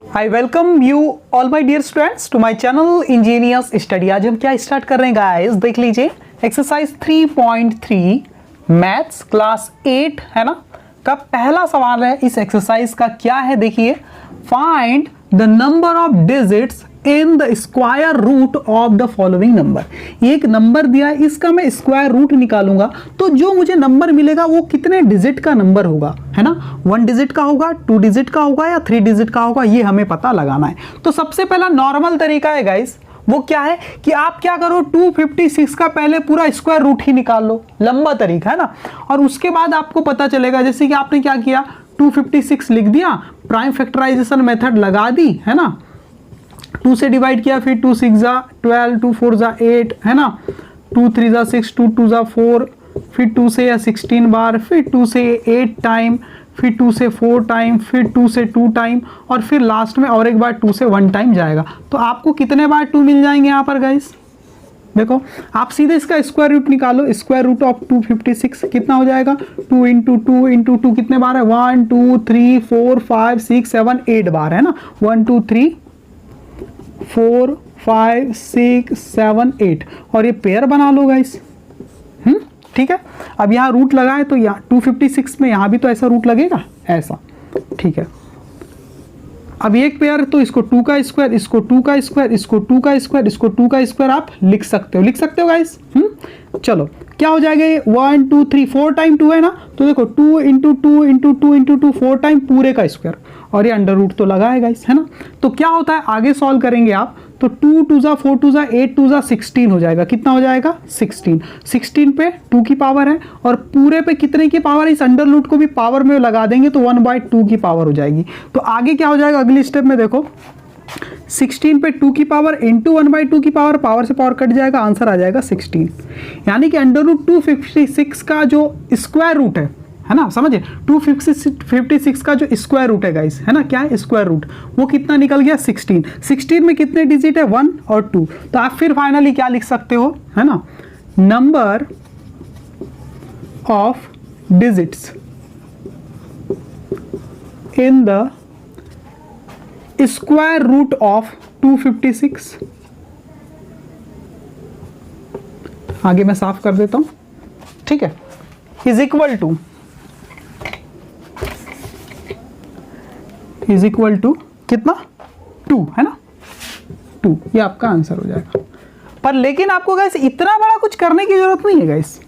I welcome you all my dear students to my channel engineers study. आज हम क्या start कर रहे हैं गाइस, देख लीजिए एक्सरसाइज 3.3 मैथ्स क्लास 8 है ना, का पहला सवाल है। इस एक्सरसाइज का क्या है देखिए, find the number of digits in the square root of the following number. एक नंबर दिया है, इसका मैं स्क्वायर रूट निकालूंगा तो जो मुझे नंबर मिलेगा वो कितने डिजिट का नंबर होगा, है ना। 1 डिजिट का होगा, 2 डिजिट का होगा या 3 डिजिट का होगा, ये हमें पता लगाना है। तो सबसे पहला नॉर्मल तरीका है गाइस, वो क्या है कि आप क्या करो, 256 का पहले पूरा स्क्वायर रूट ही निकाल लो, लंबा तरीका है ना। और उसके बाद आपको पता चलेगा, जैसे कि आपने क्या किया, 256 लिख दिया, प्राइम फैक्टराइजेशन मेथड लगा दी, है ना, 2 से डिवाइड किया, फिर 2 6 जा 12, 2 4 जा 8, है ना, 2 3 जा 6, 2 2 जा 4, फिर 2 से या 16 बार, फिर 2 से 8 टाइम, फिर 2 से 4 टाइम, फिर 2 से 2 टाइम, और फिर लास्ट में और एक बार 2 से 1 टाइम जाएगा। तो आपको कितने बार 2 मिल जाएंगे यहाँ पर गाइस, देखो आप सीधे इसका स्क्वायर रूट निकालो। स्क्वायर रूट ऑफ 256 कितना हो जाएगा, 2 इंटू 2 इंटू 2 कितने बार है, 1 2 3 4 5 6 7 8 बार है ना, 1 2 3 4 5 6 7 8, और ये पेयर बना लो गाइस। ठीक है। अब यहाँ रूट लगा है तो यहाँ 256 में यहाँ भी तो ऐसा रूट लगेगा, ऐसा, ठीक है। अब एक पेयर तो इसको 2 का स्क्वायर, इसको 2 का स्क्वायर, इसको 2 का स्क्वायर, इसको 2 का स्क्वायर आप लिख सकते हो गाइस। चलो क्या हो जाएगा, ये 1 2 3 4 टाइम 2 है ना, तो देखो 2 इंटू 2 इंटू 2 इंटू 2 4 टाइम पूरे का स्क्वायर, और ये अंडर रूट तो लगा है गाइस, है ना। तो क्या होता है, आगे सॉल्व करेंगे आप तो 2 2 जा 4 2 जा 8 2 जा 16 हो जाएगा। कितना हो जाएगा, 16। 16 पे 2 की पावर है, और पूरे पे कितने की पावर है, इस अंडर रूट को भी पावर में लगा देंगे तो 1/2 की पावर हो जाएगी। तो आगे क्या हो जाएगा, अगली स्टेप में देखो 16 पे 2 की पावर इंटू 1/2 की पावर, पावर से पावर कट जाएगा, आंसर आ जाएगा 16। यानी कि अंडर रूट 256 का जो स्क्वायर रूट है ना, समझे, 256 का जो स्क्वायर रूट है गाइस, है ना, क्या है स्क्वायर रूट, वो कितना निकल गया, 16। 16 में कितने डिजिट है, 1 और 2। तो आप फिर फाइनली क्या लिख सकते हो, है ना, number of digits in the square root of 256, आगे मैं साफ कर देता हूं, ठीक है, इज इक्वल टू कितना, 2 है ना, 2, ये आपका आंसर हो जाएगा। पर लेकिन आपको गाइस इतना बड़ा कुछ करने की जरूरत नहीं है गाइस,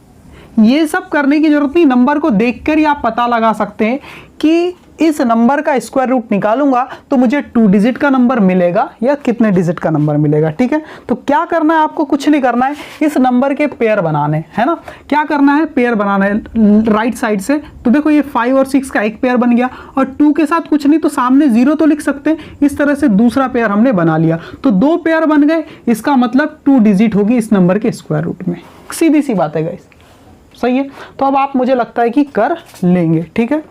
ये सब करने की जरूरत नहीं, नंबर को देखकर ही आप पता लगा सकते हैं कि इस नंबर का स्क्वायर रूट निकालूंगा तो मुझे 2 डिजिट का नंबर मिलेगा या कितने डिजिट का नंबर मिलेगा। ठीक है, तो क्या करना है आपको, कुछ नहीं करना है, इस नंबर के पेयर बनाने, है ना। क्या करना है, पेयर बनाना है राइट साइड से। तो देखो ये 5 और 6 का एक पेयर बन गया, और 2 के साथ कुछ नहीं तो सामने 0 तो लिख सकते हैं, इस तरह से दूसरा पेयर हमने बना लिया, तो 2 पेयर बन गए। इसका मतलब 2 डिजिट होगी इस नंबर के स्क्वायर रूट में। सीधी सी बात है गाइस, सही है। तो अब आप, मुझे लगता है कि कर लेंगे, ठीक है।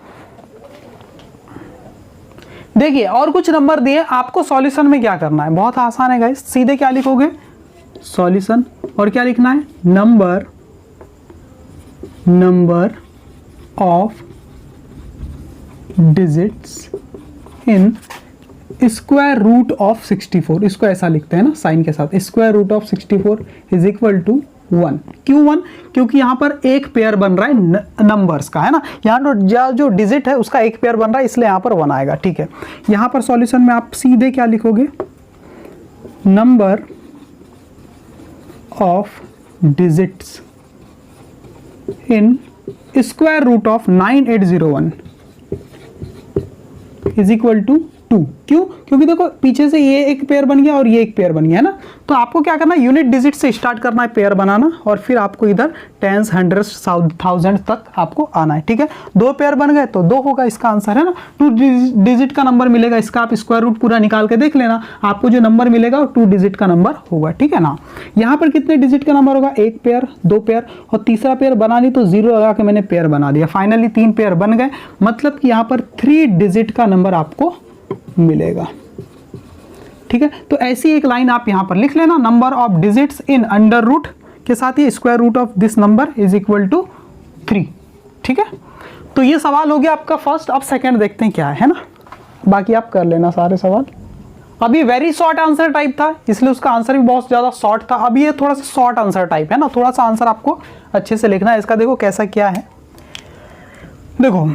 देखिए और कुछ नंबर दिए आपको, सॉल्यूशन में क्या करना है, बहुत आसान है गाइस, सीधे क्या लिखोगे, सॉल्यूशन, और क्या लिखना है, number of digits in square root of 64। इसको ऐसा लिखते हैं ना साइन के साथ, square root of 64 is equal to 1। क्यों 1? क्योंकि यहां पर एक पेयर बन रहा है नंबर्स का, है ना, यहां जो डिजिट है उसका एक पेयर बन रहा है, इसलिए यहां पर 1 आएगा। ठीक है, यहां पर सॉल्यूशन में आप सीधे क्या लिखोगे, number of digits in square root of 9801 is equal to 2। क्यों? क्योंकि देखो पीछे से ये एक पेयर बन गया और ये एक पेयर बन गया, है ना। तो आपको क्या करना है, यूनिट डिजिट से स्टार्ट करना है पेयर बनाना, और फिर आपको इधर टेंस, हंड्रेड्स, थाउजेंड तक आपको आना है। ठीक है, 2 पेयर बन गए तो 2 होगा इसका आंसर, है ना। 2 डिजिट का नंबर मिलेगा, इसका आप स्क्वायर रूट पूरा निकाल के देख लेना, आपको जो नंबर मिलेगा वो 2 डिजिट का नंबर होगा। ठीक है ना। यहाँ पर कितने डिजिट का नंबर होगा, 1 पेयर, 2 पेयर, और तीसरा पेयर बना ली तो 0 लगा के मैंने पेयर बना दिया। फाइनली 3 पेयर बन गए, मतलब कि यहाँ पर 3 डिजिट का नंबर आपको मिलेगा। ठीक है, तो ऐसी एक लाइन आप यहां पर लिख लेना, number of digits in under root के साथ ही square root of this number is equal to 3। ठीक है, तो ये सवाल हो गया आपका फर्स्ट। अब सेकंड देखते हैं क्या है ना। बाकी आप कर लेना सारे सवाल। अभी वेरी शॉर्ट आंसर टाइप था इसलिए उसका आंसर भी बहुत ज़्यादा शॉर्ट था। अभी ये थोड़ा सा शॉर्ट आंसर टाइप है ना, थोड़ा सा आंसर आपको अच्छे से लिखना है इसका। देखो कैसा क्या है, देखो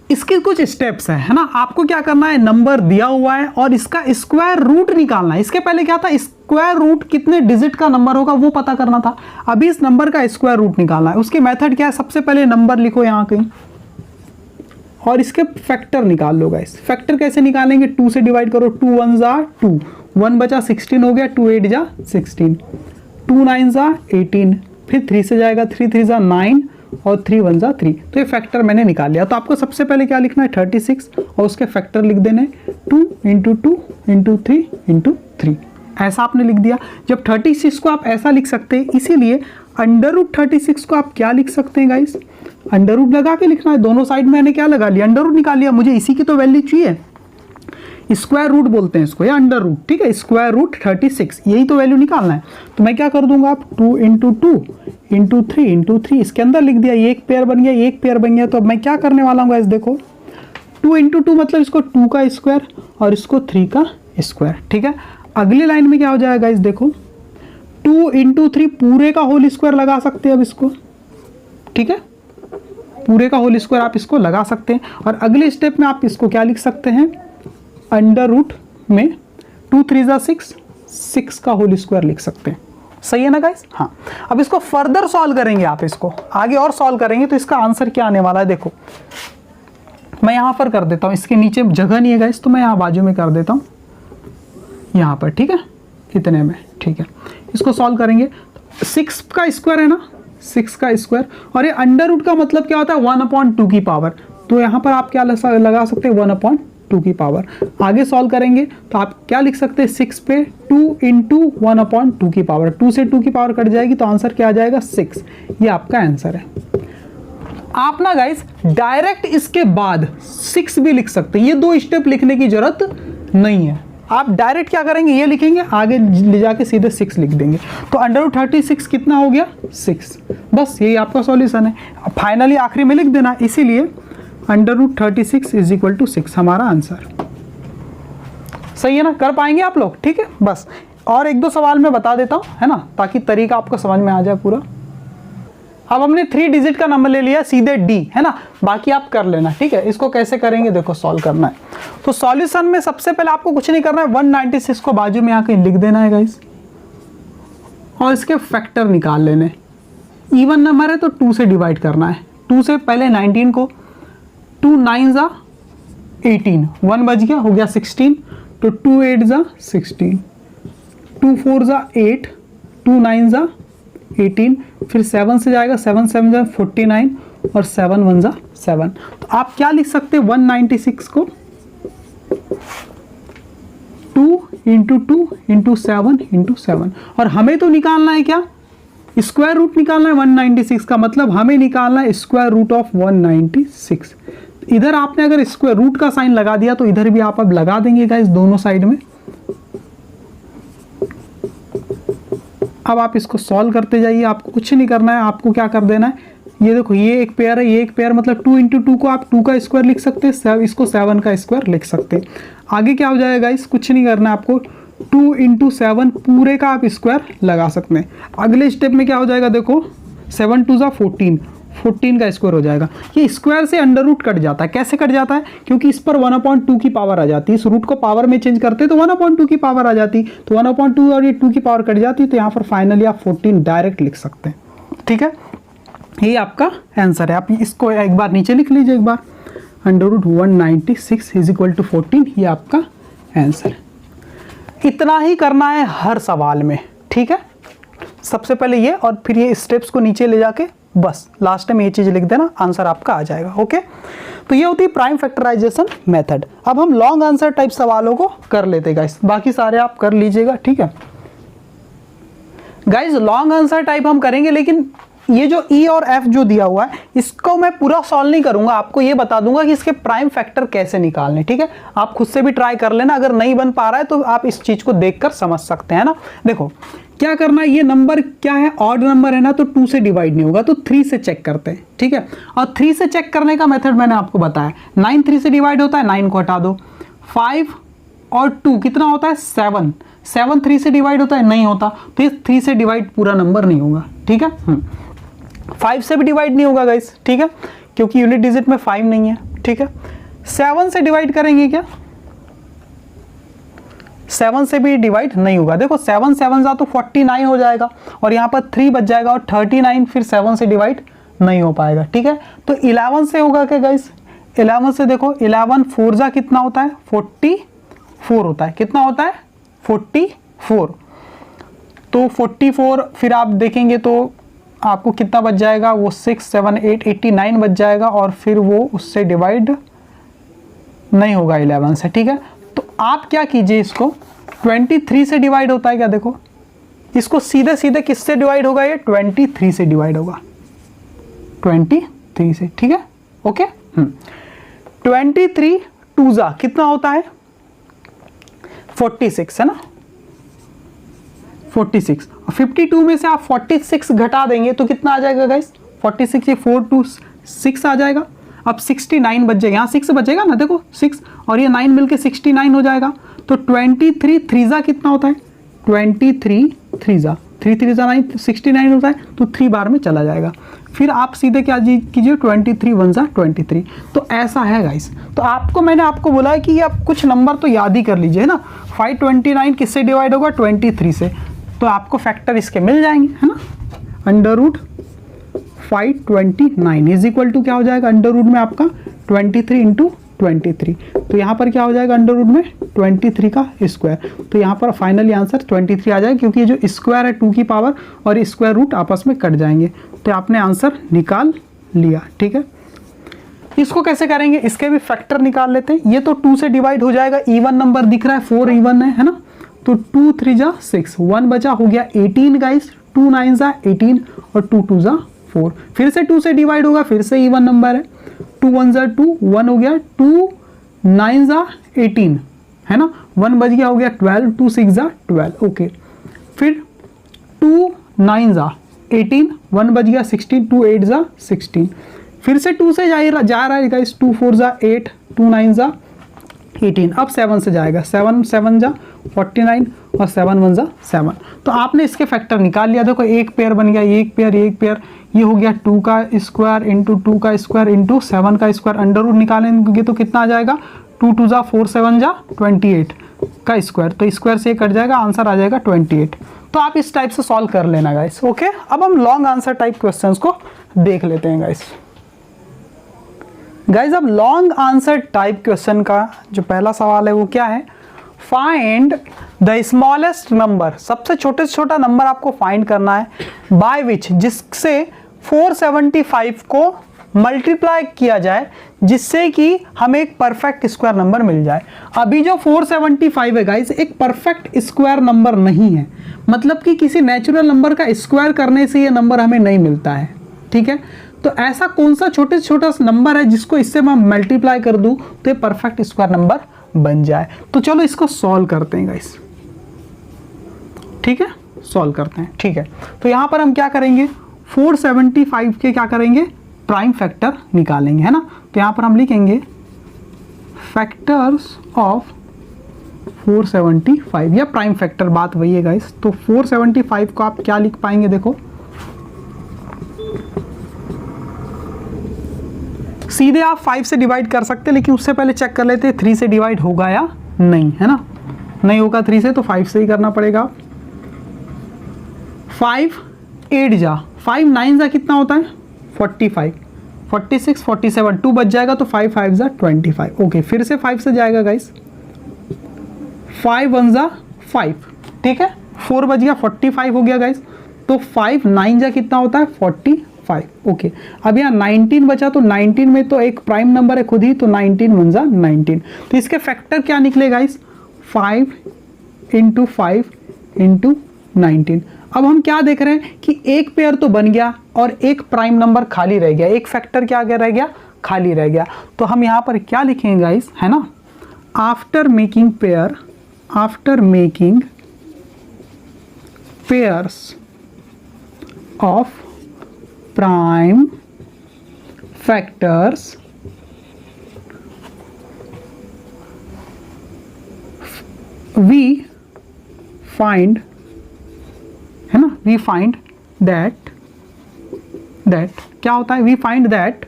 इसके कुछ स्टेप्स है ना। आपको क्या करना है, नंबर दिया हुआ है और इसका स्क्वायर रूट निकालना है। इसके पहले क्या था, स्क्वायर रूट कितने डिजिट का नंबर होगा वो पता करना था। अभी इस नंबर का स्क्वायर रूट निकालना है। उसकी मेथड क्या है, सबसे पहले नंबर लिखो यहाँ कहीं और इसके फैक्टर निकाल लो गाइस। फैक्टर कैसे निकालेंगे, 2 से डिवाइड करो, 2 1 जा 2, 1 बचा 16 हो गया, 2 8 जा 16, 2 9 जा 18, फिर 3 से जाएगा, 3 3 जा 9 और 3 1 जा 3। तो ये फैक्टर मैंने निकाल लिया। तो आपको सबसे पहले क्या लिखना है, 36 और उसके फैक्टर लिख देने 2 × 2 × 3 × 3। ऐसा आपने लिख दिया। जब 36 को आप ऐसा लिख सकते हैं, इसीलिए √36 को आप क्या लिख सकते हैं गाइस, अंडर रूट लगा के लिखना है। दोनों साइड में मैंने क्या लगा लिया, अंडर रूट निकाल लिया। मुझे इसी की तो वैल्यू चाहिए, स्क्वायर रूट बोलते हैं इसको या अंडर रूट, ठीक है। स्क्वायर रूट 36 यही तो वैल्यू निकालना है। तो मैं क्या कर दूंगा, आप 2 × 2 × 3 × 3 इसके अंदर लिख दिया। ये एक पेयर बन गया, एक पेयर बन गया। तो अब मैं क्या करने वाला हूँ गाइस, देखो 2 × 2 मतलब इसको 2 का स्क्वायर और इसको 3 का स्क्वायर, ठीक है। अगली लाइन में क्या हो जाएगा गाइस, देखो 2 × 3 पूरे का होल स्क्वायर लगा सकते हैं अब इसको, ठीक है। पूरे का होल स्क्वायर आप इसको लगा सकते हैं। और अगले स्टेप में आप इसको क्या लिख सकते हैं, अंडर रूट में 2 3 जा 6, 6 का होल स्क्वायर लिख सकते हैं। सही है ना गाइस। हाँ, अब इसको फर्दर सॉल्व करेंगे, आप इसको आगे और सॉल्व करेंगे तो इसका आंसर क्या आने वाला है। देखो मैं यहाँ पर कर देता हूँ, इसके नीचे जगह नहीं है गाइस, तो मैं यहाँ बाजू में कर देता हूँ यहाँ पर, ठीक है, इतने में, ठीक है। इसको सॉल्व करेंगे, 6 का स्क्वायर है ना, 6 का स्क्वायर, और ये अंडर रूट का मतलब क्या होता है, 1/2 की पावर। तो यहाँ पर आप क्या लगा सकते हैं, 1/2 की पावर। आगे सॉल्व करेंगे तो आप क्या लिख सकते हैं, 6 पे 2 × 1/2 की पावर, 2 से 2 की पावर कट जाएगी तो आंसर क्या आ जाएगा, 6। ये आपका आंसर है। आप ना गाइस डायरेक्ट इसके बाद 6 भी लिख सकते हैं, ये 2 स्टेप लिखने की जरूरत नहीं है। आप डायरेक्ट क्या करेंगे, ये लिखेंगे, आगे ले जाके सीधे 6 लिख देंगे। तो √36 कितना हो गया, 6। बस यही आपका सॉल्यूशन है। फाइनली आखिरी में लिख देना, इसीलिए √36 = 6 हमारा आंसर। सही है ना, कर पाएंगे आप लोग, ठीक है। बस और 1-2 सवाल मैं बता देता हूँ, है ना, ताकि तरीका आपको समझ में आ जाए पूरा। अब हमने 3 डिजिट का नंबर ले लिया, सीधे D, है ना, बाकी आप कर लेना, ठीक है। इसको कैसे करेंगे, देखो सॉल्व करना है। तो सॉल्यूशन में सबसे पहले आपको कुछ नहीं करना है, 196 को बाजू में आके लिख देना है गाइस, और इसके फैक्टर निकाल लेने। इवन नंबर है तो 2 से डिवाइड करना है। 2 से पहले 19 को, 2 9 जा 18, 1 बच गया, हो गया 16। तो 2 8 जा 16, 2 4 जा 8, 2 9 जा 18, फिर 7 से जाएगा, 7 7 जा 49 और 7 1 जा 7। तो आप क्या लिख सकते हैं, 196 को 2 × 2 × 7 × 7। और हमें तो निकालना है क्या, स्क्वायर रूट निकालना है 196 का, मतलब हमें निकालना है स्क्वायर रूट ऑफ 196। इधर आपने अगर स्क्वायर रूट का साइन लगा दिया तो इधर भी आप अब लगा देंगे गाइस, दोनों साइड में। अब आप इसको सॉल्व करते जाइए, आपको कुछ नहीं करना है। आपको क्या कर देना है, ये देखो ये एक पेयर है, ये एक पेयर, मतलब 2 × 2 को आप 2 का स्क्वायर लिख सकते हैं, इसको 7 का स्क्वायर लिख सकते हैं। आगे क्या हो जाएगा गाइस, कुछ नहीं करना है आपको, 2 × 7 पूरे का आप स्क्वायर लगा सकते हैं। अगले स्टेप में क्या हो जाएगा, देखो 7 2 जा 14, 14 का स्क्वायर हो जाएगा। ये स्क्वायर से अंडर रूट कट जाता है। कैसे कट जाता है, क्योंकि इस पर 1/2 की पावर आ जाती है। इस रूट को पावर में चेंज करते तो 1/2 की पावर आ जाती, तो 1/2 और ये 2 की पावर कट जाती, तो यहाँ पर फाइनली आप 14 डायरेक्ट लिख सकते हैं, ठीक है। ये आपका आंसर है। आप इसको एक बार नीचे लिख लीजिए, एक बार, √196 = 14, ये आपका आंसर है। इतना ही करना है हर सवाल में, ठीक है। सबसे पहले ये, और फिर ये स्टेप्स को नीचे ले जाके बस लास्ट में ये चीज़ लिख देना, आंसर आपका आ जाएगा। ओके, तो ये होती है प्राइम फैक्टराइजेशन मेथड। अब हम लॉन्ग आंसर टाइप सवालों को कर लेते गाइस, बाकी सारे आप कर लीजिएगा, ठीक है गाइस। लॉन्ग आंसर टाइप हम करेंगे, लेकिन ये जो E और F जो दिया हुआ है इसको मैं पूरा सॉल्व नहीं करूंगा, आपको ये बता दूंगा कि इसके प्राइम फैक्टर कैसे निकालने, ठीक है। आप खुद से भी ट्राई कर लेना, अगर नहीं बन पा रहा है तो आप इस चीज को देखकर समझ सकते हैं ना। देखो क्या करना है, ये नंबर क्या है, ऑड नंबर है ना, तो 2 से डिवाइड नहीं होगा, तो 3 से चेक करते हैं, ठीक है। और 3 से चेक करने का मेथड मैंने आपको बताया, 9 3 से डिवाइड होता है, 9 को हटा दो। 5 और 2 कितना होता है 7, 7 3 से डिवाइड होता है, नहीं होता, तो ये 3 से डिवाइड पूरा नंबर नहीं होगा, ठीक है। 5 से भी डिवाइड नहीं होगा गाइस, ठीक है, क्योंकि यूनिट डिजिट में 5 नहीं है, ठीक है। 7 से डिवाइड करेंगे क्या, 7 से भी डिवाइड नहीं होगा। देखो 7 7 जा तो 49 हो जाएगा और यहाँ पर 3 बच जाएगा और 39 फिर 7 से डिवाइड नहीं हो पाएगा, ठीक है। तो 11 से होगा क्या गाइस, 11 से देखो 11 4 जा कितना होता है 44 होता है, कितना होता है 44। तो 44 फिर आप देखेंगे तो आपको कितना बच जाएगा, वो 6 7 8 89 बच जाएगा और फिर वो उससे डिवाइड नहीं होगा 11 से, ठीक है। तो आप क्या कीजिए, इसको 23 से डिवाइड होता है क्या, देखो इसको सीधे सीधे किससे डिवाइड होगा, ये 23 से डिवाइड होगा, 23 से, ठीक है, ओके। 23 2 जा कितना होता है 46 है ना, 46 और 52 में से आप 46 घटा देंगे तो कितना आ जाएगा गाइस, 46 ये 4 2 6 आ जाएगा। अब 69 बच जाएगा, यहाँ 6 बचेगा ना, देखो 6 और ये 9 मिलके 69 हो जाएगा। तो 23 3 जा कितना होता है 23 3 जा 3 3 जा 9 69 होता है, तो 3 बार में चला जाएगा। फिर आप सीधे क्या कीजिए 23 1 जा 23। तो ऐसा है गाइस। तो आपको मैंने आपको बोला है कि आप कुछ नंबर तो याद ही कर लीजिए, है ना। 529 किससे डिवाइड होगा 23 से, तो आपको फैक्टर इसके मिल जाएंगे, है ना। Under root 529 is equal to क्या हो जाएगा, अंडर रूट में आपका 23 इंटू 23। तो यहाँ पर क्या हो जाएगा अंडर रूट में 23 का स्क्वायर। तो यहाँ पर फाइनली आंसर 23 आ जाएगा, क्योंकि ये जो स्क्वायर है 2 की पावर और स्क्वायर रूट आपस में कट जाएंगे। तो आपने आंसर निकाल लिया, ठीक है। इसको कैसे करेंगे, इसके भी फैक्टर निकाल लेते हैं। ये तो 2 से डिवाइड हो जाएगा, इवन नंबर दिख रहा है 4 इवन है ना। तो 2 3 जा 6 1 बचा, हो गया 18 गाइस। 2 9 जा 18 और 2 2 जा 4। फिर से 2 से डिवाइड होगा, फिर से इवन नंबर है। 2 1 जा 2 1 हो गया, 2 9 जा 18 है ना, 1 बच गया, हो गया 12, 2 6 जा 12, ओके। फिर 2 9 जा 18 1 बच गया 16, 2 8 जा 16। फिर से 2 से जा रहा है गाइस, 2 4 जा 8, 2 9 जा 18। अब 7 से जाएगा, 7 7 जा 49 और 7 1 जा 7। तो आपने इसके फैक्टर निकाल लिया। देखो एक पेयर बन गया, एक पेयर, ये हो गया 2 का स्क्वायर इंटू 2 का स्क्वायर इंटू 7 का स्क्वायर। अंडर रूट निकालेंगे तो कितना आ जाएगा, 2 2 जा 4 7 जा 28 का स्क्वायर। तो स्क्वायर से कट जाएगा, आंसर आ जाएगा 28। तो आप इस टाइप से सॉल्व कर लेना गाइस, ओके। अब हम लॉन्ग आंसर टाइप क्वेश्चंस को देख लेते हैं गाइस। अब लॉन्ग आंसर टाइप क्वेश्चन का जो पहला सवाल है वो क्या है, फाइंड द स्मॉलेस्ट नंबर, सबसे छोटे से छोटा नंबर आपको फाइंड करना है, बाय विच, जिससे 475 को मल्टीप्लाई किया जाए, जिससे कि हमें एक परफेक्ट स्क्वायर नंबर मिल जाए। अभी जो 475 है गाइस, एक परफेक्ट स्क्वायर नंबर नहीं है, मतलब कि किसी नेचुरल नंबर का स्क्वायर करने से ये नंबर हमें नहीं मिलता है, ठीक है। तो ऐसा कौन सा छोटे से छोटा नंबर है जिसको इससे मैं मल्टीप्लाई कर दूं तो ये परफेक्ट स्क्वायर नंबर बन जाए। तो चलो इसको सॉल्व करते हैं गाइस, ठीक है, सॉल्व करते हैं, ठीक है। तो यहां पर हम क्या करेंगे, 475 के क्या करेंगे, प्राइम फैक्टर निकालेंगे, है ना। तो यहां पर हम लिखेंगे फैक्टर्स ऑफ 475 या प्राइम फैक्टर, बात वही है गाइस। तो 475 को आप क्या लिख पाएंगे, देखो सीधे आप 5 से डिवाइड कर सकते हैं, लेकिन उससे पहले चेक कर लेते हैं 3 से डिवाइड होगा या नहीं, है ना। नहीं होगा 3 से, तो 5 से ही करना पड़ेगा। 5 8 जा 5 9 जा कितना होता है 45, 46 47, 2 बच जाएगा, तो 5 5 जा 25, ओके। फिर से 5 से जाएगा गाइस, 5 1 जा 5, ठीक है, 4 बच गया, 45 हो गया गाइस। तो 5 9 जा कितना होता है 45, ओके। अब यहाँ 19 बचा, तो 19 में तो एक प्राइम नंबर है खुद ही, तो 19 1 जा 19। तो इसके फैक्टर क्या निकले गाइस, 5 इंटू 5 इंटू 19। अब हम क्या देख रहे हैं कि एक पेयर तो बन गया और एक प्राइम नंबर खाली रह गया, एक फैक्टर क्या रह गया, खाली रह गया। तो हम यहाँ पर क्या लिखेंगे गाइस, है ना, after making pairs of prime factors we find, है ना, वी फाइंड दैट क्या होता है, we find that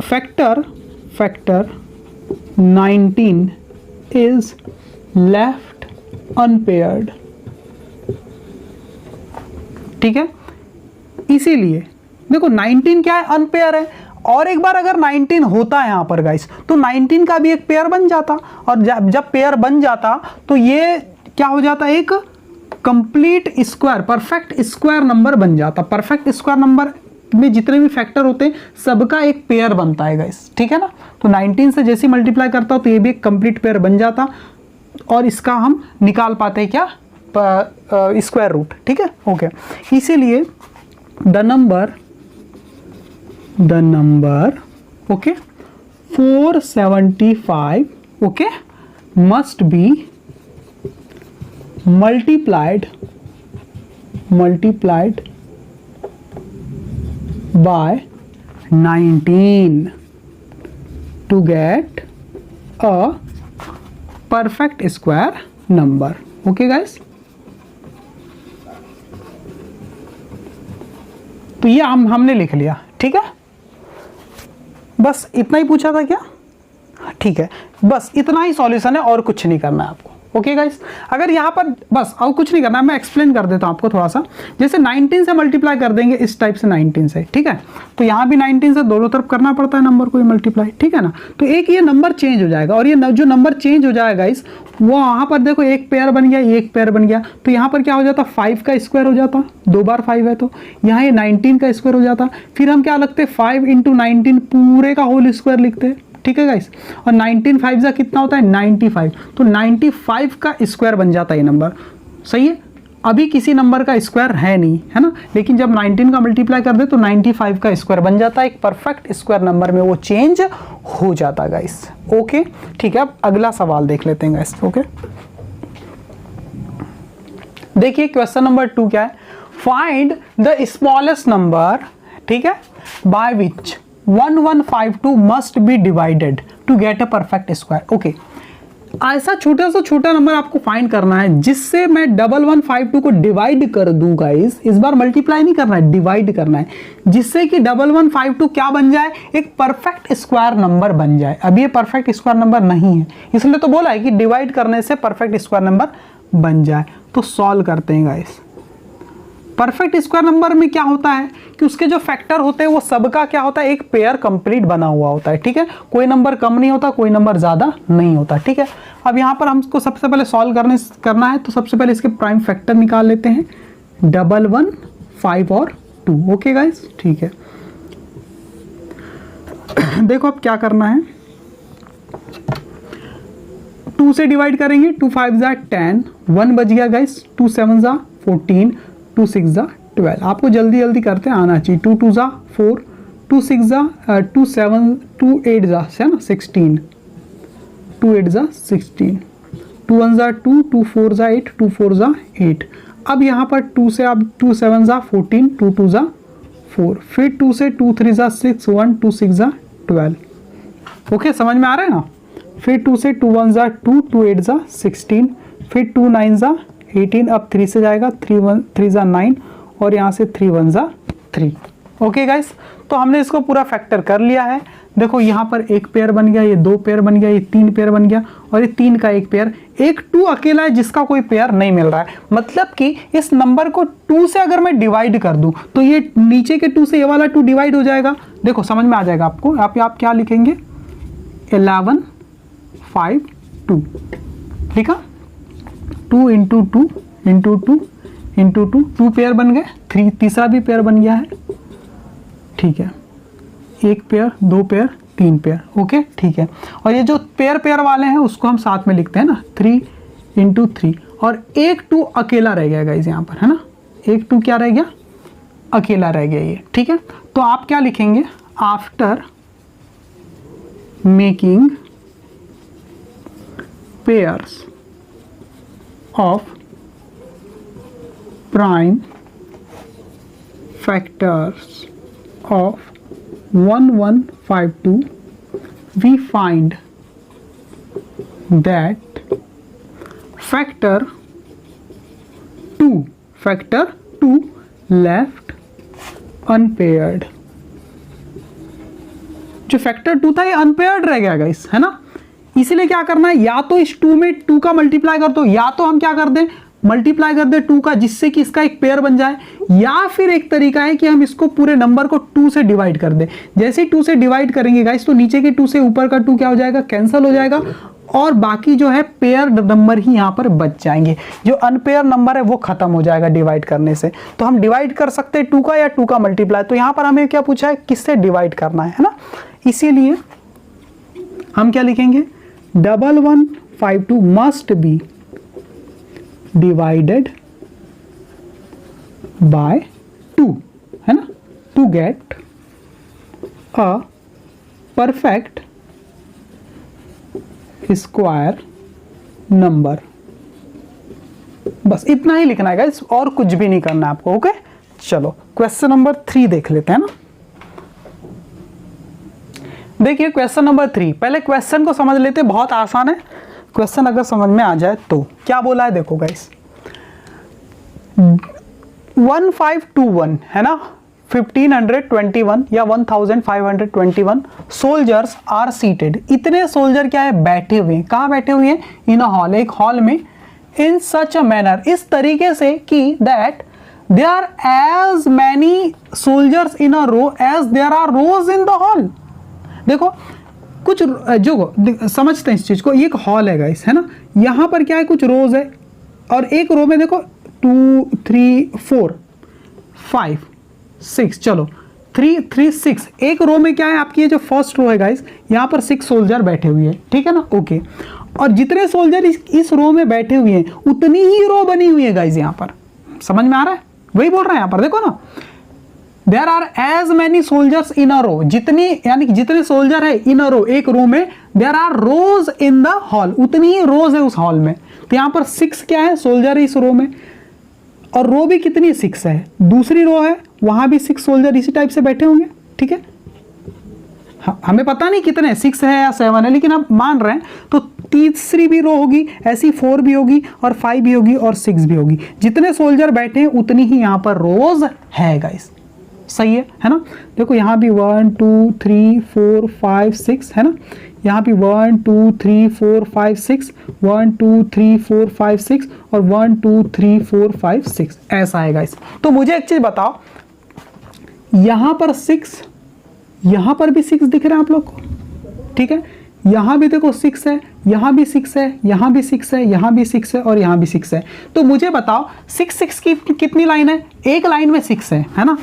factor 19 is left unpaired. ठीक है, इसीलिए देखो 19 क्या है, अनपेयर है। और एक बार अगर 19 होता है यहां पर गाइस, तो 19 का भी एक पेयर बन जाता, और जब पेयर बन जाता तो ये क्या हो जाता, एक complete square, perfect square number बन जाता। परफेक्ट स्क्वायर नंबर में जितने भी फैक्टर होते हैं सबका एक पेयर बनता है गाइस, ठीक है ना। तो 19 से जैसे मल्टीप्लाई करता हूं तो ये भी एक कंप्लीट पेयर बन जाता, और इसका हम निकाल पाते हैं क्या, स्क्वायर रूट। ठीक है, ओके। इसीलिए the number okay 475 okay must be multiplied by 19 to get a perfect square number. Okay guys, तो ये हमने लिख लिया। ठीक है, बस इतना ही पूछा था क्या, ठीक है, बस इतना ही सॉल्यूशन है, और कुछ नहीं करना है आपको। ओके गाइस, अगर यहाँ पर बस और कुछ नहीं करना है, मैं एक्सप्लेन कर देता हूँ आपको थोड़ा सा। जैसे 19 से मल्टीप्लाई कर देंगे इस टाइप से 19 से, ठीक है, तो यहाँ भी 19 से दोनों तरफ करना पड़ता है नंबर को मल्टीप्लाई, ठीक है ना। तो एक ये नंबर चेंज हो जाएगा, और ये जो नंबर चेंज हो जाएगा गाइस, वो वहाँ पर देखो एक पेयर बन गया, एक पेयर बन गया, तो यहाँ पर क्या हो जाता, 5 का स्क्वायर हो जाता, 2 बार 5 है तो यहाँ ये 19 का स्क्वायर हो जाता। फिर हम क्या लगते, 5 × 19 पूरे का होल स्क्वायर लिखते हैं। ठीक है गाइस, और 19 5 का कितना होता है, 95, तो 95 का स्क्वायर बन जाता है ये नंबर। सही है, अभी किसी नंबर का स्क्वायर है नहीं, है ना, लेकिन जब 19 का मल्टीप्लाई कर दे तो 95 का स्क्वायर बन जाता है, एक परफेक्ट स्क्वायर नंबर में वो चेंज हो जाता है गाइस। ओके, ठीक है, अब अगला सवाल देख लेते हैं गाइस। ओके, देखिए क्वेश्चन नंबर 2 क्या है, फाइंड द स्मॉलेस्ट नंबर, ठीक है, by which 1152 must be divided to get a perfect square. Okay, ऐसा छोटा से छोटा नंबर आपको फाइंड करना है जिससे मैं 1152 को डिवाइड कर दूं गाइस। इस बार मल्टीप्लाई नहीं करना है, डिवाइड करना है, जिससे कि 1152 क्या बन जाए, एक परफेक्ट स्क्वायर नंबर बन जाए। अब ये परफेक्ट स्क्वायर नंबर नहीं है, इसलिए तो बोला है कि डिवाइड करने से परफेक्ट स्क्वायर नंबर बन जाए। तो सॉल्व करते हैं गाइस। परफेक्ट स्क्वायर नंबर में क्या होता है कि उसके जो फैक्टर होते हैं वो सबका क्या होता है, एक पेयर कंप्लीट बना हुआ होता है। ठीक है, कोई नंबर कम नहीं होता, कोई नंबर ज्यादा नहीं होता। ठीक है, अब यहाँ पर हमको सबसे पहले सॉल्व करना है, तो सबसे पहले इसके प्राइम फैक्टर निकाल लेते हैं, 11, 5 और 2। ओके गाइस, ठीक है, देखो अब क्या करना है, 2 से डिवाइड करेंगे, 2 5 जा 10, 1 बच गया गाइस, 2 7 जा 14, 2 6 जा 12। आपको जल्दी जल्दी करते आना चाहिए। 2 2 जा 4, 2 6 जा 2 7, 2 8 जा है ना 16, 2 8 जा 16, 2 1 जा 2, 2 4 जा 8, 2 4 जा 8। अब यहाँ पर 2 से आप 2 7 जा 14, 2 2 जा 4, फिर 2 से 2 3 जा 6, 1 2 6 जा 12। ओके, समझ में आ रहा है ना। फिर 2 से 2 1 जा 2, 2 8 जा 16, फिर 2 9 जा 18, अब 3 से जाएगा, 3 जा 9, और यहाँ से 3 1 जा 3। ओके गाइस, तो हमने इसको पूरा फैक्टर कर लिया है। देखो यहाँ पर एक पेयर बन गया, ये 2 पेयर बन गया, ये 3 पेयर बन गया, और ये 3 का एक पेयर, एक 2 अकेला है जिसका कोई पेयर नहीं मिल रहा है। मतलब कि इस नंबर को 2 से अगर मैं डिवाइड कर दूं तो ये नीचे के 2 से ये वाला 2 डिवाइड हो जाएगा। देखो समझ में आ जाएगा आपको। आप क्या लिखेंगे, 11 5 2, ठीक है, 2 इंटू 2 इंटू 2 इंटू 2, 2 पेयर बन गए, 3 तीसरा भी पेयर बन गया है। ठीक है, 1 पेयर 2 पेयर 3 पेयर। ओके, ठीक है, और ये जो पेयर वाले हैं उसको हम साथ में लिखते हैं ना, 3 इंटू 3, और एक 2 अकेला रह गया गाइस यहाँ पर, है ना, एक 2 क्या रह गया, अकेला रह गया ये। ठीक है, तो आप क्या लिखेंगे, after making pairs of prime factors of 1152 we find that factor two left unpaired. जो फैक्टर 2 था ये अनपेयर्ड रह गया गाइस, है ना। इसीलिए क्या करना है, या तो इस 2 में 2 का मल्टीप्लाई कर दो, या तो हम क्या कर दें, मल्टीप्लाई कर दे 2 का, जिससे कि इसका एक पेयर बन जाए, या फिर एक तरीका है कि हम इसको पूरे नंबर को 2 से डिवाइड कर दें। जैसे ही 2 से डिवाइड करेंगे गाइस तो नीचे के 2 से ऊपर का 2 क्या हो जाएगा, कैंसिल हो जाएगा, और बाकी जो है पेयर नंबर ही यहां पर बच जाएंगे। जो अनपेयर नंबर है वो खत्म हो जाएगा डिवाइड करने से। तो हम डिवाइड कर सकते हैं 2 का या 2 का मल्टीप्लाई। तो यहां पर हमें क्या पूछा है, किससे डिवाइड करना है ना। इसीलिए हम क्या लिखेंगे, 1152 मस्ट बी डिवाइडेड बाय 2, है ना, to get a perfect square number. बस इतना ही लिखना है गाइस, और कुछ भी नहीं करना है आपको। ओके, चलो क्वेश्चन नंबर 3 देख लेते हैं ना। देखिए क्वेश्चन नंबर 3, पहले क्वेश्चन को समझ लेते हैं, बहुत आसान है क्वेश्चन, अगर समझ में आ जाए तो। क्या बोला है देखो गाइस, 1521 है ना, 1521 या 1521 सोल्जर्स आर सीटेड। इतने सोल्जर क्या है, बैठे हुए हैं। कहाँ बैठे हुए हैं, इन अ हॉल, एक हॉल में, इन सच अ मैनर, इस तरीके से कि that there are as many soldiers in a row as there are rows in the hall. देखो कुछ जो समझते हैं इस चीज को, ये एक हॉल है गाइस, है ना। यहां पर क्या है, कुछ रोज है, और एक रो में देखो 2 3 4 5 6, चलो 3 3 6, एक रो में क्या है आपकी, ये जो फर्स्ट रो है गाइस, यहाँ पर 6 सोल्जर बैठे हुए हैं, ठीक है ना। ओके, और जितने सोल्जर इस रो में बैठे हुए हैं उतनी ही रो बनी हुई है गाइस। यहाँ पर समझ में आ रहा है, वही बोल रहे हैं यहाँ पर, देखो ना, there are as many soldiers in a row, जितनी यानी कि जितने सोल्जर है इन अ रो, एक रो में, there are rows in the hall, उतनी ही रोज है उस हॉल में। तो यहाँ पर 6 क्या है, सोल्जर है इस रो में, और रो भी कितनी 6 है। दूसरी रो है, वहां भी 6 सोल्जर इसी टाइप से बैठे होंगे, ठीक है। हमें पता नहीं कितने 6 है या 7 है, लेकिन हम मान रहे हैं। तो तीसरी भी रो होगी ऐसी, 4 भी होगी और 5 भी होगी और 6 भी होगी। जितने सोल्जर बैठे हैं उतनी ही यहाँ पर रोज है गाइस, सही है ना। देखो यहाँ भी 1 2 3 4 5 6 है ना, यहाँ भी 1 2 3 4 5 6, 1 2 3 4 5 6 और 1 2 3 4 5 6, ऐसा है गाइस। तो मुझे एक चीज बताओ, यहाँ पर 6, यहाँ पर भी 6 दिख रहा है आप लोग को, ठीक है। यहाँ भी देखो 6 है, यहाँ भी 6 है, यहाँ भी 6 है, यहाँ भी 6 है और यहाँ भी 6 है। तो मुझे बताओ 6 6 की कितनी लाइन है, एक लाइन में 6 है ना,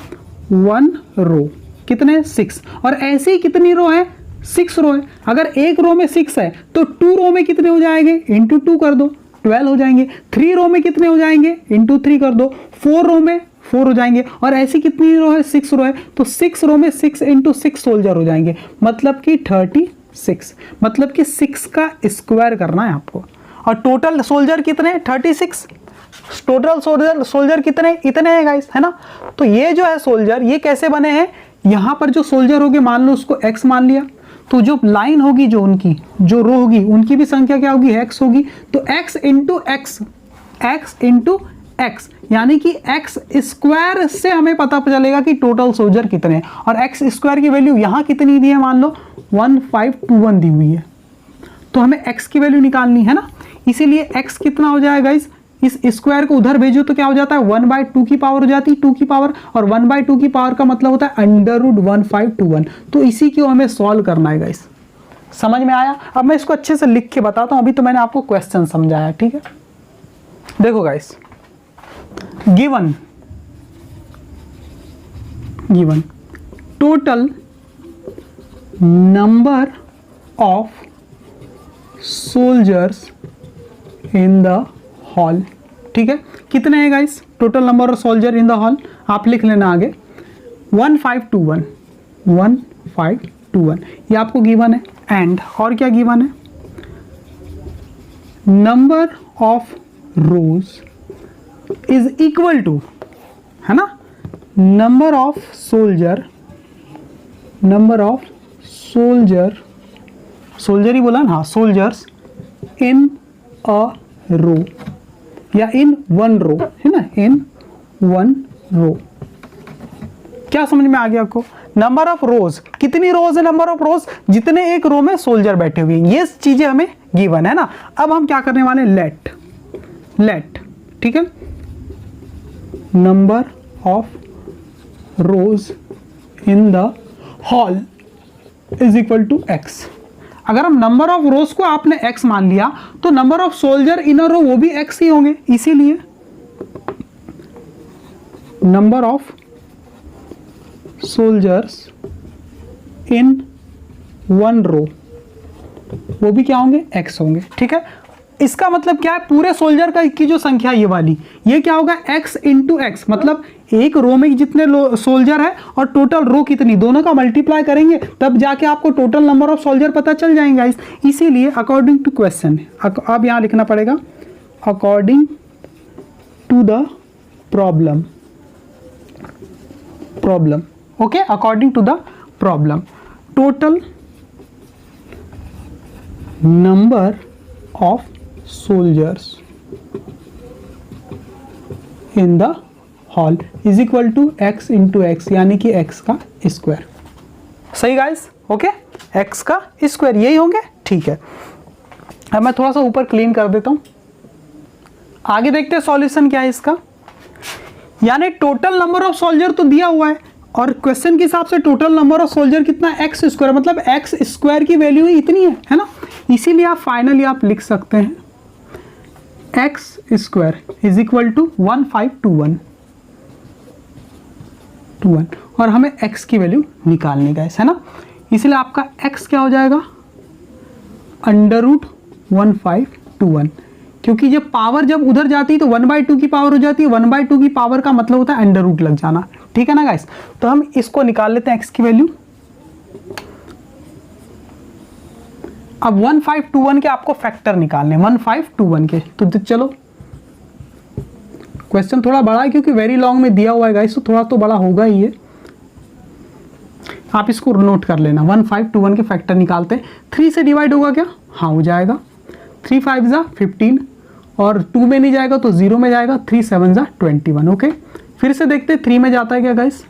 1 रो, कितने 6, और ऐसी कितनी रो है, 6 रो है। अगर एक रो में 6 है तो 2 रो में कितने हो जाएंगे, इंटू 2 कर दो, 12 हो जाएंगे। 3 रो में कितने हो जाएंगे, इंटू 3 कर दो, 4 रो में 4 हो जाएंगे। और ऐसी कितनी रो है, 6 रो है, तो 6 रो में 6 इंटू 6 सोल्जर हो जाएंगे, मतलब कि 36, मतलब कि 6 का स्क्वायर करना है आपको। और टोटल सोल्जर कितने, 36, टोटल सोल्जर कितने, इतने हैं गाइस, है ना। तो ये जो है सोल्जर, ये कैसे बने हैं, यहां पर जो सोल्जर होगी मान लो उसको x मान लिया, तो जो लाइन होगी, जो उनकी जो रो होगी, उनकी भी संख्या क्या होगी, x होगी। तो x इंटू x यानी कि x स्क्वायर से हमें पता चलेगा कि टोटल सोल्जर कितने हैं। और x स्क्वायर की वैल्यू यहां कितनी दी है, मान लो 1521 दी हुई है, तो हमें x की वैल्यू निकालनी है ना। इसीलिए x कितना हो जाएगा इस स्क्वायर को उधर भेजो तो क्या हो जाता है, 1/2 की पावर हो जाती है, 2 की पावर, और 1/2 की पावर का मतलब होता है √1521। तो इसी को हमें सॉल्व करना है गाइस, समझ में आया। अब मैं इसको अच्छे से लिख के बताता हूं, अभी तो मैंने आपको क्वेश्चन समझाया, ठीक है। देखो guys, given total number of soldiers in the hall, ठीक है। कितने हैं guys, total number of soldier in the hall, आप लिख लेना आगे 1521 ये आपको गिवन है। एंड और क्या गिवन है, number of rows is equal to, है ना, नंबर ऑफ सोल्जर ही बोला ना, हाँ, सोल्जर्स इन अ रो या इन वन रो, है ना, इन वन रो। क्या समझ में आ गया आपको? नंबर ऑफ रोज, कितनी रोज है? नंबर ऑफ रोज, जितने एक रो में सोल्जर बैठे हुए हैं, ये चीजें हमें गिवन है ना। अब हम क्या करने वाले, लेट, ठीक है, number of rows in the hall is equal to X. अगर हम नंबर ऑफ रोज को आपने x मान लिया तो number of soldier in a row वो भी x ही होंगे, इसीलिए number of soldiers in one row वो भी क्या होंगे, x होंगे, ठीक है। इसका मतलब क्या है, पूरे सोल्जर का की जो संख्या ये वाली, ये क्या होगा, x इंटू एक्स, मतलब एक रो में जितने सोल्जर है और टोटल रो कितनी, दोनों का मल्टीप्लाई करेंगे तब जाके आपको टोटल नंबर ऑफ सोल्जर पता चल जाएंगे। इसीलिए अकॉर्डिंग टू क्वेश्चन, अब यहां लिखना पड़ेगा according to the problem, okay, according to the problem, total number of soldiers in the hall is equal to x into X, यानी कि x का स्क्वायर। सही गाइस, ओके, x का स्क्वायर यही होंगे, ठीक है। अब मैं थोड़ा सा ऊपर क्लीन कर देता हूं, आगे देखते हैं सॉल्यूशन क्या है इसका। यानी टोटल नंबर ऑफ सोल्जर तो दिया हुआ है और क्वेश्चन के हिसाब से टोटल नंबर ऑफ सोल्जर कितना, एक्स स्क्वायर, मतलब एक्स स्क्वायर की वैल्यू ही इतनी है ना। इसीलिए आप फाइनली आप लिख सकते हैं X square is equal to 1521 और हमें x की वैल्यू निकालनी है ना। इसलिए आपका x क्या हो जाएगा, √1521, क्योंकि जब पावर जब उधर जाती है तो 1/2 की पावर हो जाती है, 1/2 की पावर का मतलब होता है अंडर रूट लग जाना, ठीक है ना गाइस। तो हम इसको निकाल लेते हैं x की वैल्यू। अब 1521 के आपको फैक्टर निकालने, 1521 के, तो चलो क्वेश्चन थोड़ा बड़ा है क्योंकि वेरी लॉन्ग में दिया हुआ है गाइस, तो थोड़ा तो बड़ा होगा ही है, आप इसको नोट कर लेना। 1521 के फैक्टर निकालते हैं, 3 से डिवाइड होगा क्या, हाँ हो जाएगा, 3 5 जा 15 और 2 में नहीं जाएगा तो 0 में जाएगा, 3 7 जा 21, ओके। फिर से देखते हैं 3 में जाता है क्या गाइस,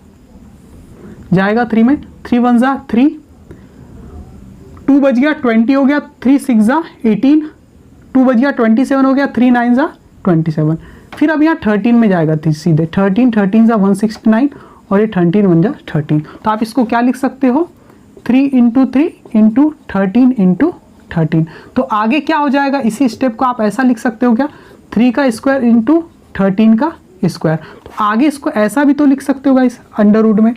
जाएगा 3 में, 3 1 जा 3, 2 बच गया 20 हो गया, 3 6 जा 18, 2 बच गया 27 हो गया, 3 9 जा 27। फिर अब यहाँ 13 में जाएगा सीधे, 13 13 जा 169 और ये 13 1 जा 13। तो आप इसको क्या लिख सकते हो, 3 इंटू 3 इंटू 13 इंटू 13। तो आगे क्या हो जाएगा, इसी स्टेप को आप ऐसा लिख सकते हो क्या, 3 का स्क्वायर इंटू 13 का स्क्वायर। तो आगे इसको ऐसा भी तो लिख सकते हो गाइस, अंडर रूट में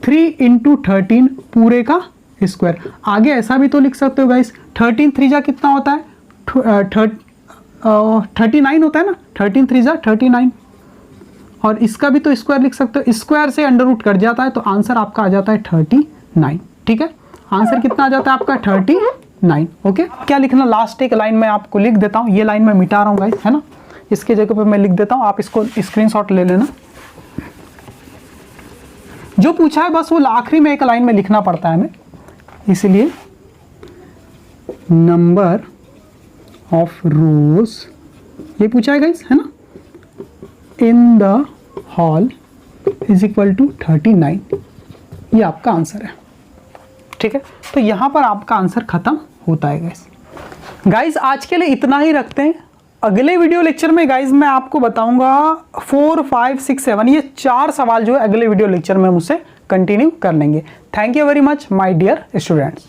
3 इंटू 13 पूरे का स्क्वायर। आगे ऐसा भी तो लिख सकते हो गाइस, 13 3 जा कितना होता है, 39 होता है ना, 13 3 जा 39, और इसका भी तो स्क्वायर लिख सकते हो, स्क्वायर से अंडर रूट कट जाता है तो आंसर आपका आ जाता है 39, ठीक है। आंसर कितना आ जाता है आपका 39, ओके। क्या लिखना, लास्ट एक लाइन में आपको लिख देता हूँ, ये लाइन मैं मिटा रहा हूँ गाइस, है ना, इसके जगह पे मैं लिख देता हूँ, आप इसको स्क्रीनशॉट ले लेना। जो पूछा है बस वो आखिरी में एक लाइन में लिखना पड़ता है हमें, इसलिए नंबर ऑफ रोज ये पूछा है गाइस, है ना, in the hall is equal to 39, ये आपका आंसर है, ठीक है। तो यहां पर आपका आंसर खत्म होता है गाइस। गाइस आज के लिए इतना ही रखते हैं, अगले वीडियो लेक्चर में गाइस मैं आपको बताऊंगा 4 5 6 7 ये 4 सवाल जो है अगले वीडियो लेक्चर में हम उससे कंटिन्यू कर लेंगे। Thank you very much my dear students.